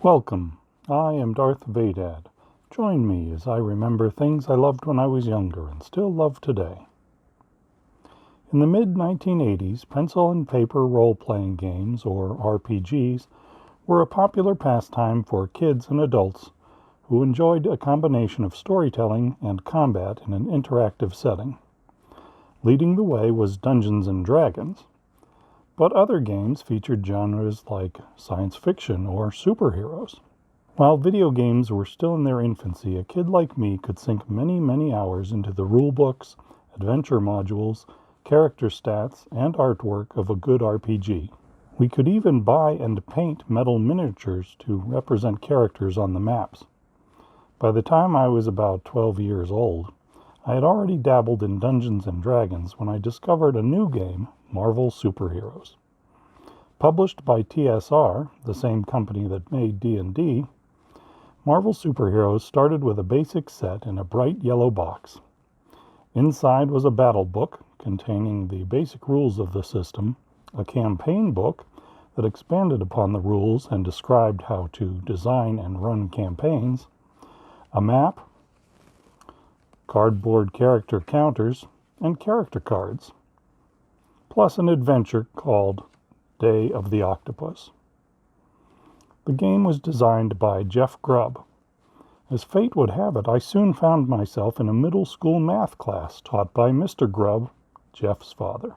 Welcome, I am Darth Vadad. Join me as I remember things I loved when I was younger and still love today. In the mid-1980s, pencil and paper role-playing games, or RPGs, were a popular pastime for kids and adults who enjoyed a combination of storytelling and combat in an interactive setting. Leading the way was Dungeons & Dragons, but other games featured genres like science fiction or superheroes. While video games were still in their infancy, a kid like me could sink many hours into the rulebooks, adventure modules, character stats, and artwork of a good RPG. We could even buy and paint metal miniatures to represent characters on the maps. By the time I was about 12 years old, I had already dabbled in Dungeons & Dragons when I discovered a new game, Marvel Superheroes. Published by TSR, the same company that made D&D, Marvel Superheroes started with a basic set in a bright yellow box. Inside was a battle book containing the basic rules of the system, a campaign book that expanded upon the rules and described how to design and run campaigns, a map, cardboard character counters, and character cards, plus an adventure called Day of the Octopus. The game was designed by Jeff Grubb. As fate would have it, I soon found myself in a middle school math class taught by Mr. Grubb, Jeff's father.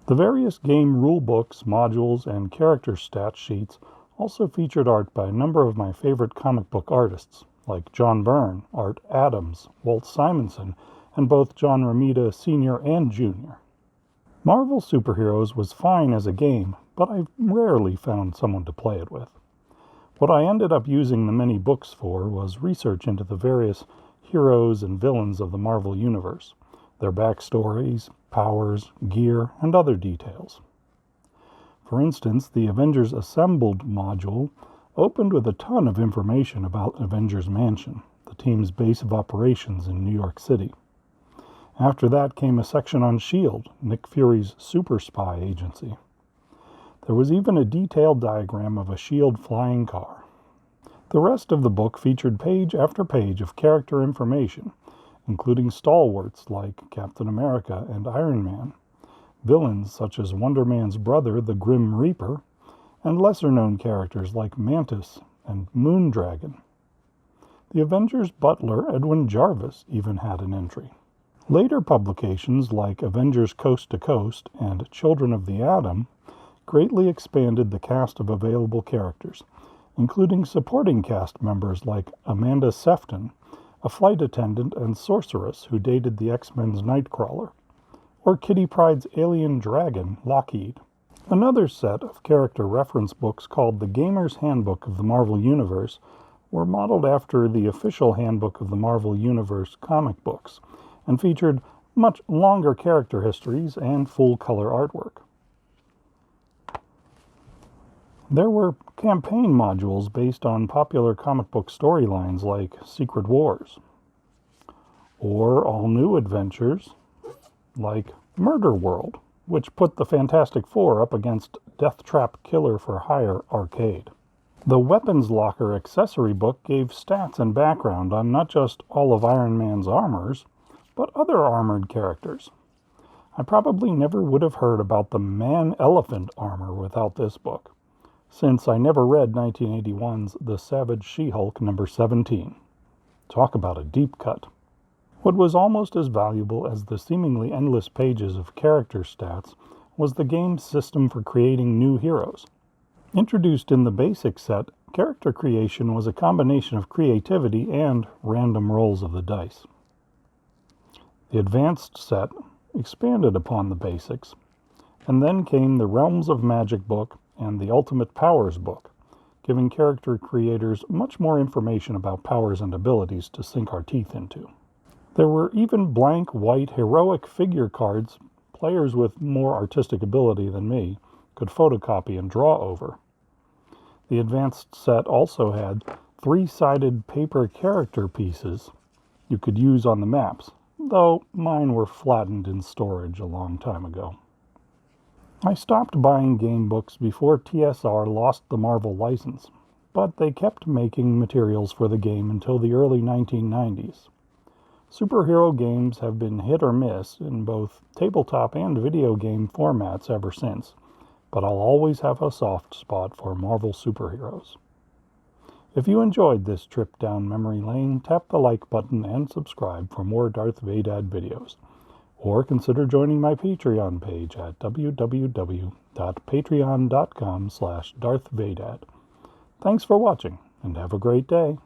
The various game rulebooks, modules, and character stat sheets also featured art by a number of my favorite comic book artists, like John Byrne, Art Adams, Walt Simonson, and both John Romita Sr. and Jr. Marvel Superheroes was fine as a game, but I rarely found someone to play it with. What I ended up using the many books for was research into the various heroes and villains of the Marvel Universe, their backstories, powers, gear, and other details. For instance, the Avengers Assembled module opened with a ton of information about Avengers Mansion, the team's base of operations in New York City. After that came a section on S.H.I.E.L.D., Nick Fury's super spy agency. There was even a detailed diagram of a S.H.I.E.L.D. flying car. The rest of the book featured page after page of character information, including stalwarts like Captain America and Iron Man, villains such as Wonder Man's brother, the Grim Reaper, and lesser-known characters like Mantis and Moondragon. The Avengers' butler, Edwin Jarvis, even had an entry. Later publications like Avengers Coast to Coast and Children of the Atom greatly expanded the cast of available characters, including supporting cast members like Amanda Sefton, a flight attendant and sorceress who dated the X-Men's Nightcrawler, or Kitty Pryde's alien dragon, Lockheed. Another set of character reference books called the Gamer's Handbook of the Marvel Universe were modeled after the official Handbook of the Marvel Universe comic books and featured much longer character histories and full-color artwork. There were campaign modules based on popular comic book storylines like Secret Wars, or all-new adventures like Murder World, which put the Fantastic Four up against Death Trap Killer for Hire arcade. The Weapons Locker accessory book gave stats and background on not just all of Iron Man's armors, but other armored characters. I probably never would have heard about the Man-Elephant armor without this book, since I never read 1981's The Savage She-Hulk number 17. Talk about a deep cut. What was almost as valuable as the seemingly endless pages of character stats was the game's system for creating new heroes. Introduced in the basic set, character creation was a combination of creativity and random rolls of the dice. The advanced set expanded upon the basics, and then came the Realms of Magic book and the Ultimate Powers book, giving character creators much more information about powers and abilities to sink our teeth into. There were even blank white heroic figure cards players with more artistic ability than me could photocopy and draw over. The advanced set also had 3-sided paper character pieces you could use on the maps, though mine were flattened in storage a long time ago. I stopped buying game books before TSR lost the Marvel license, but they kept making materials for the game until the early 1990s. Superhero games have been hit or miss in both tabletop and video game formats ever since, but I'll always have a soft spot for Marvel superheroes. If you enjoyed this trip down memory lane, tap the like button and subscribe for more Darth Vadad videos, or consider joining my Patreon page at www.patreon.com/DarthVadad. Thanks for watching, and have a great day.